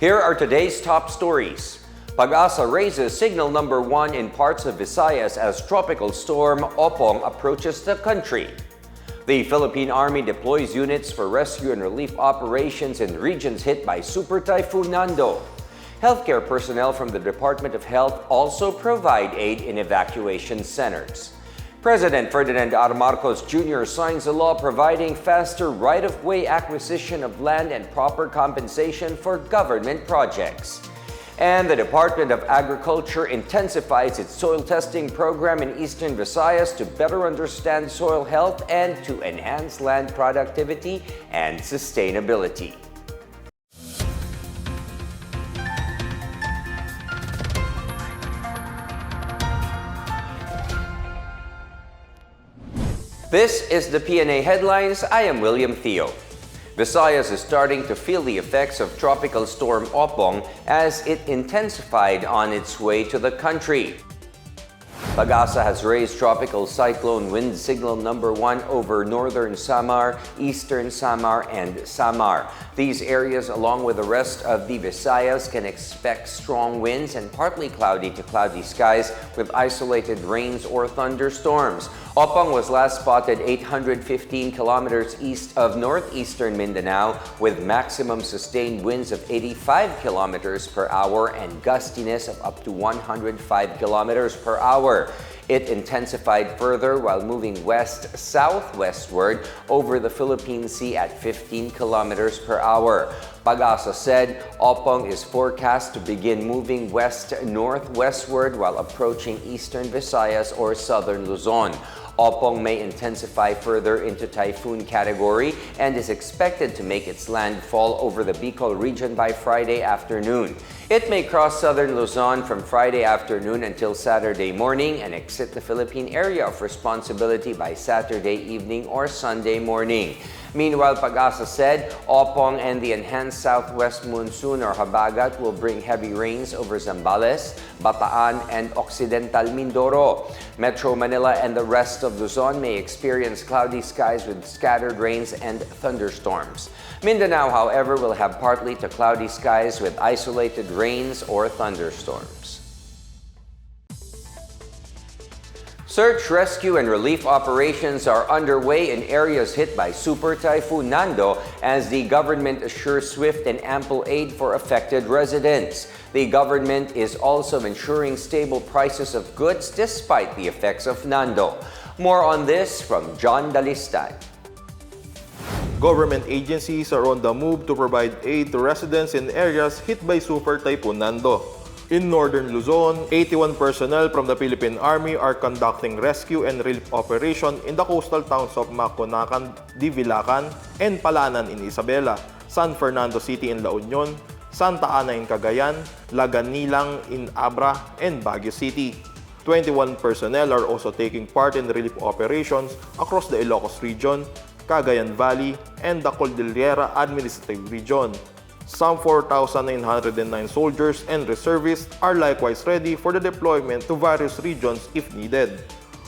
Here are today's top stories. Pag-asa raises signal number 1 in parts of Visayas as tropical storm Opong approaches the country. The Philippine Army deploys units for rescue and relief operations in regions hit by Super Typhoon Nando. Healthcare personnel from the Department of Health also provide aid in evacuation centers. President Ferdinand R. Marcos Jr. signs a law providing faster right-of-way acquisition of land and proper compensation for government projects. And the Department of Agriculture intensifies its soil testing program in Eastern Visayas to better understand soil health and to enhance land productivity and sustainability. This is the Pna Headlines. I am William Theo. Visayas is starting to feel the effects of Tropical Storm Opong as it intensified on its way to the country. Pag-asa has raised tropical cyclone wind signal number 1 over northern Samar, eastern Samar, and Samar. These areas, along with the rest of the Visayas, can expect strong winds and partly cloudy to cloudy skies with isolated rains or thunderstorms. Opong was last spotted 815 kilometers east of northeastern Mindanao with maximum sustained winds of 85 kilometers per hour and gustiness of up to 105 kilometers per hour. It intensified further while moving west-southwestward over the Philippine Sea at 15 kilometers per hour. Pag-asa said Opong is forecast to begin moving west-northwestward while approaching Eastern Visayas or southern Luzon. Opong may intensify further into typhoon category and is expected to make its landfall over the Bicol region by Friday afternoon. It may cross southern Luzon from Friday afternoon until Saturday morning and exit the Philippine area of responsibility by Saturday evening or Sunday morning. Meanwhile, Pag-asa said Opong and the enhanced southwest monsoon or habagat will bring heavy rains over Zambales, Bataan, and Occidental Mindoro. Metro Manila and the rest of Luzon may experience cloudy skies with scattered rains and thunderstorms. Mindanao, however, will have partly to cloudy skies with isolated rains or thunderstorms. Search, rescue, and relief operations are underway in areas hit by Super Typhoon Nando as the government assures swift and ample aid for affected residents. The government is also ensuring stable prices of goods despite the effects of Nando. More on this from John Dalistan. Government agencies are on the move to provide aid to residents in areas hit by Super Typhoon Nando. In northern Luzon, 81 personnel from the Philippine Army are conducting rescue and relief operation in the coastal towns of Maconacan, Divilacan, and Palanan in Isabela, San Fernando City in La Union, Santa Ana in Cagayan, Laganilang in Abra, and Baguio City. 21 personnel are also taking part in relief operations across the Ilocos region, Cagayan Valley, and the Cordillera Administrative Region. Some 4,909 soldiers and reservists are likewise ready for the deployment to various regions if needed.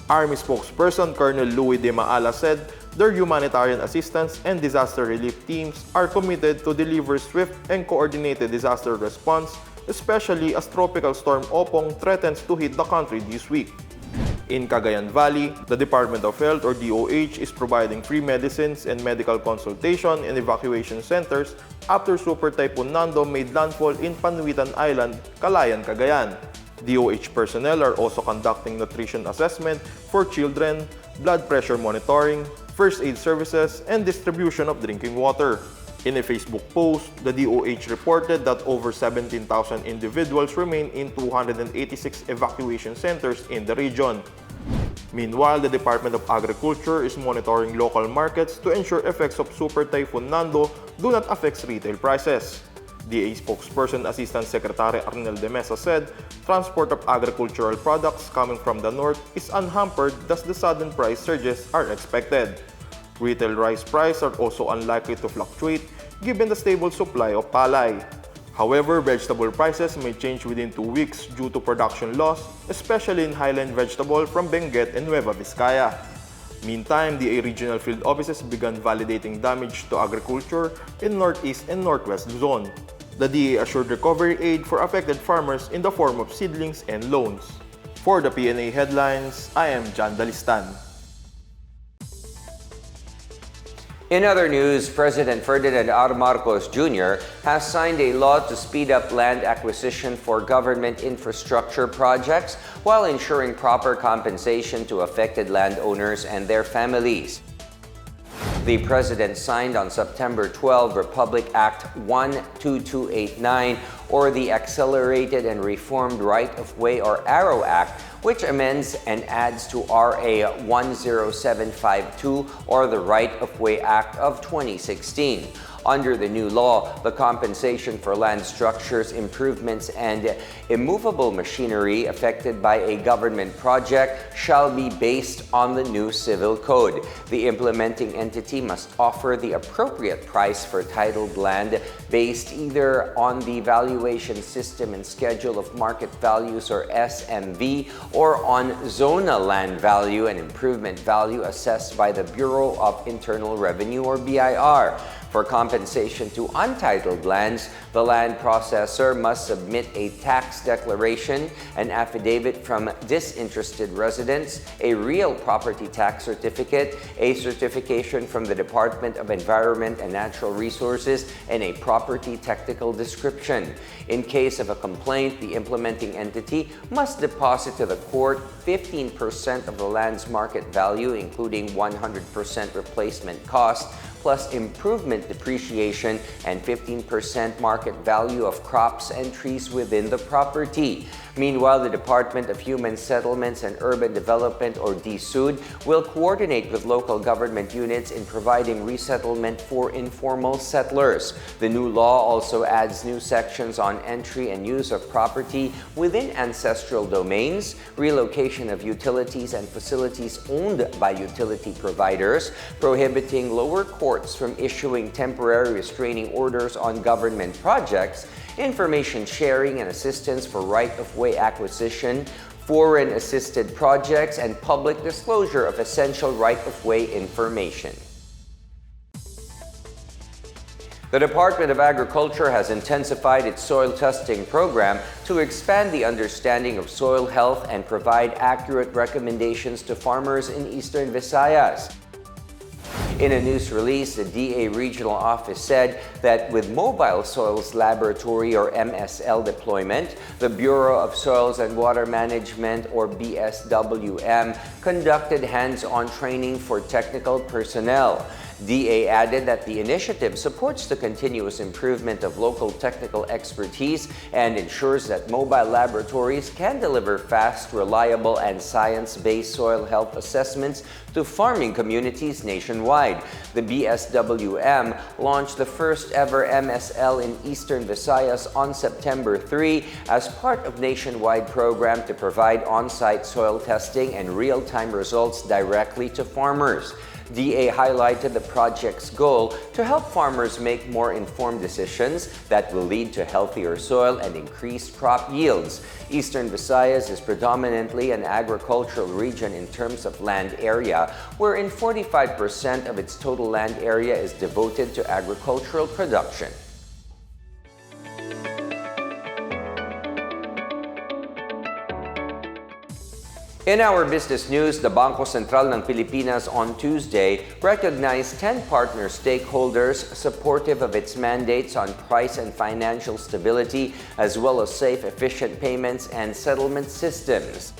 Army spokesperson Colonel Louis De Maala said their humanitarian assistance and disaster relief teams are committed to deliver swift and coordinated disaster response, especially as Tropical Storm Opong threatens to hit the country this week. In Cagayan Valley, the Department of Health or DOH is providing free medicines and medical consultation in evacuation centers after Super Typhoon Nando made landfall in Panuitan Island, Calayan, Cagayan. DOH personnel are also conducting nutrition assessment for children, blood pressure monitoring, first aid services, and distribution of drinking water. In a Facebook post, the DOH reported that over 17,000 individuals remain in 286 evacuation centers in the region. Meanwhile, the Department of Agriculture is monitoring local markets to ensure effects of Super Typhoon Nando do not affect retail prices. DA spokesperson Assistant Secretary Arnel de Mesa said transport of agricultural products coming from the north is unhampered, thus the sudden price surges are expected. Retail rice prices are also unlikely to fluctuate given the stable supply of palay. However, vegetable prices may change within 2 weeks due to production loss, especially in highland vegetable from Benguet and Nueva Vizcaya. Meantime, DA regional field offices began validating damage to agriculture in Northeast and Northwest Luzon. The DA assured recovery aid for affected farmers in the form of seedlings and loans. For the PNA Headlines, I am John Dalistan. In other news, President Ferdinand R. Marcos Jr. has signed a law to speed up land acquisition for government infrastructure projects while ensuring proper compensation to affected landowners and their families. The President signed on September 12 Republic Act 12289, or the Accelerated and Reformed Right-of-Way or ARROW Act, which amends and adds to RA 10752 or the Right-of-Way Act of 2016. Under the new law, the compensation for land structures, improvements, and immovable machinery affected by a government project shall be based on the new civil code. The implementing entity must offer the appropriate price for titled land based either on the valuation system and schedule of market values or SMV or on zonal land value and improvement value assessed by the Bureau of Internal Revenue or BIR. For compensation to untitled lands, the land processor must submit a tax declaration, an affidavit from disinterested residents, a real property tax certificate, a certification from the Department of Environment and Natural Resources, and a property technical description. In case of a complaint, the implementing entity must deposit to the court 15% of the land's market value, including 100% replacement cost, plus improvement depreciation and 15% market value of crops and trees within the property. Meanwhile, the Department of Human Settlements and Urban Development, or DSUD, will coordinate with local government units in providing resettlement for informal settlers. The new law also adds new sections on entry and use of property within ancestral domains, relocation of utilities and facilities owned by utility providers, prohibiting lower courts from issuing temporary restraining orders on government projects, information sharing and assistance for right-of-way acquisition, foreign-assisted projects, and public disclosure of essential right-of-way information. The Department of Agriculture has intensified its soil testing program to expand the understanding of soil health and provide accurate recommendations to farmers in Eastern Visayas. In a news release, the DA Regional Office said that with Mobile Soils Laboratory or MSL deployment, the Bureau of Soils and Water Management or BSWM conducted hands-on training for technical personnel. DA added that the initiative supports the continuous improvement of local technical expertise and ensures that mobile laboratories can deliver fast, reliable, and science-based soil health assessments to farming communities nationwide. The BSWM launched the first ever MSL in Eastern Visayas on September 3 as part of nationwide program to provide on-site soil testing and real-time results directly to farmers. DA highlighted the project's goal to help farmers make more informed decisions that will lead to healthier soil and increased crop yields. Eastern Visayas is predominantly an agricultural region in terms of land area, wherein 45% of its total land area is devoted to agricultural production. In our business news, the Bangko Sentral ng Pilipinas on Tuesday recognized 10 partner stakeholders supportive of its mandates on price and financial stability, as well as safe, efficient payments and settlement systems.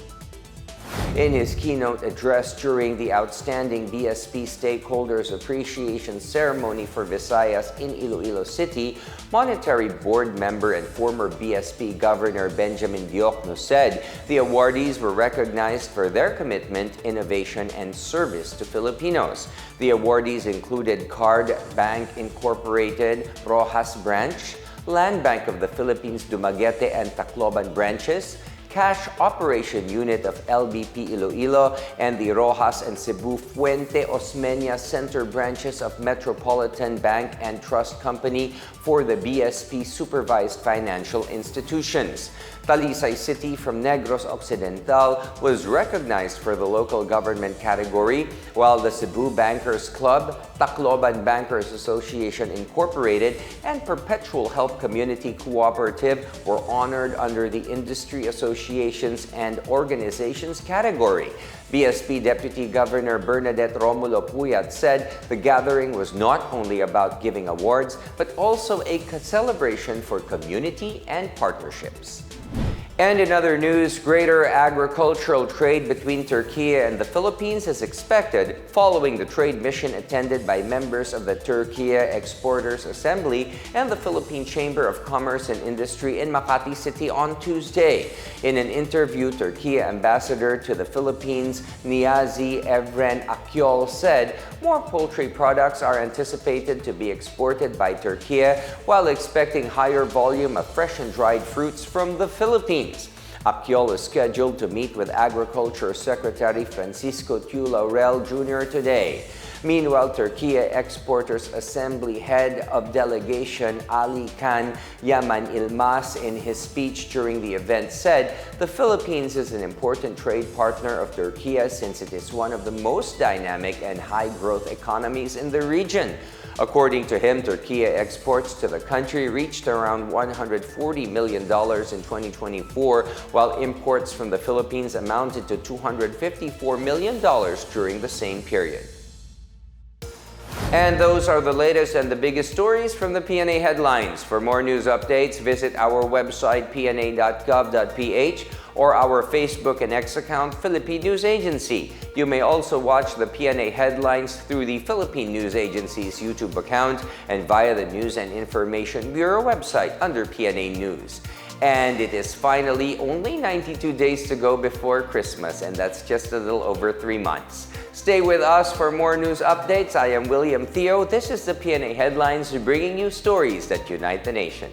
In his keynote address during the Outstanding BSP Stakeholders Appreciation Ceremony for Visayas in Iloilo City, Monetary Board member and former BSP Governor Benjamin Diokno said the awardees were recognized for their commitment, innovation, and service to Filipinos. The awardees included Card Bank Incorporated, Rojas Branch, Land Bank of the Philippines Dumaguete and Tacloban branches, Cash Operation Unit of LBP Iloilo, and the Rojas and Cebu Fuente Osmeña Center branches of Metropolitan Bank and Trust Company for the BSP supervised financial institutions. Talisay City from Negros Occidental was recognized for the local government category, while the Cebu Bankers Club, Tacloban Bankers Association Incorporated, and Perpetual Help Community Cooperative were honored under the Industry Associations and Organizations category. BSP Deputy Governor Bernadette Romulo Puyat said the gathering was not only about giving awards, but also a celebration for community and partnerships. And in other news, greater agricultural trade between Turkey and the Philippines is expected following the trade mission attended by members of the Turkey Exporters Assembly and the Philippine Chamber of Commerce and Industry in Makati City on Tuesday. In an interview, Turkey Ambassador to the Philippines, Niazi Evren Akyol, said more poultry products are anticipated to be exported by Turkey, while expecting higher volume of fresh and dried fruits from the Philippines. Akyol is scheduled to meet with Agriculture Secretary Francisco Q. Laurel Jr. today. Meanwhile, Turkey Exporters Assembly Head of Delegation Ali Khan Yaman Ilmas, in his speech during the event, said the Philippines is an important trade partner of Turkey since it is one of the most dynamic and high-growth economies in the region. According to him, Turkey exports to the country reached around $140 million in 2024, while imports from the Philippines amounted to $254 million during the same period. And those are the latest and the biggest stories from the PNA headlines. For more news updates, visit our website pna.gov.ph or our Facebook and X account, Philippine News Agency. You may also watch the PNA headlines through the Philippine News Agency's YouTube account and via the News and Information Bureau website under PNA News. And it is finally only 92 days to go before Christmas, and that's just a little over 3 months. Stay with us for more news updates. I am William Theo. This is the PNA Headlines, bringing you stories that unite the nation.